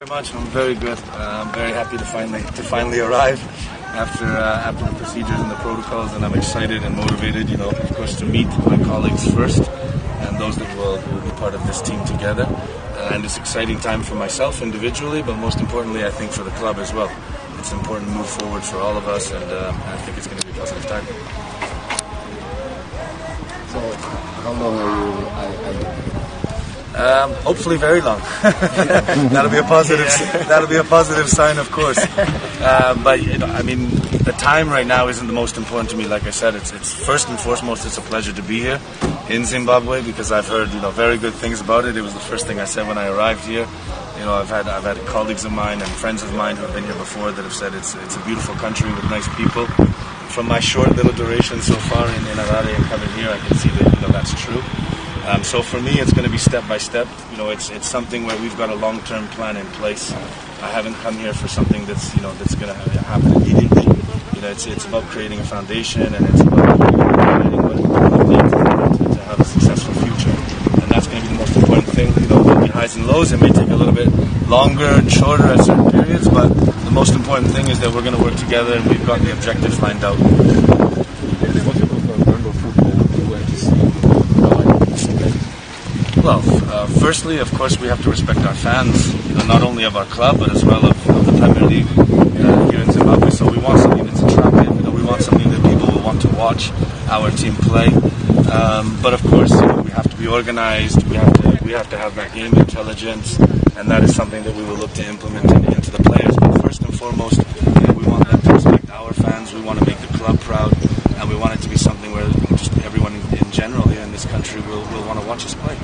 Very much. I'm very good. I'm very happy to finally arrive after the procedures and the protocols, and I'm excited and motivated. Of course, to meet my colleagues first, and those that will be part of this team together. And it's an exciting time for myself individually, but most importantly, I think for the club as well. It's an important move forward for all of us, and I think it's going to be a positive time. So, how long are you? Hopefully very long. That'll be a positive. That'll be a positive sign, of course. But the time right now isn't the most important to me. Like I said, it's first and foremost, it's a pleasure to be here in Zimbabwe because I've heard very good things about it. It was the first thing I said when I arrived here. I've had colleagues of mine and friends of mine who have been here before that have said it's a beautiful country with nice people. From my short little duration so far in Harare and coming here, I can see that that's true. So for me, it's going to be step by step. It's something where we've got a long-term plan in place. I haven't come here for something that's going to happen immediately. It's about creating a foundation, and it's about creating what we need to have a successful future. And that's going to be the most important thing. There'll be highs and lows. It may take a little bit longer and shorter at certain periods, but the most important thing is that we're going to work together, and we've got the objectives lined out. Well, firstly, of course, we have to respect our fans, not only of our club, but as well of the Premier League here in Zimbabwe. So we want something that's attractive. We want something that people will want to watch our team play. But of course, we have to be organized. We have to have that game intelligence, and that is something that we will look to implement into the players. But first and foremost, we want them to respect our fans. We want to make the club proud, and we want it to be something where just everyone in general here in this country will want to watch us play.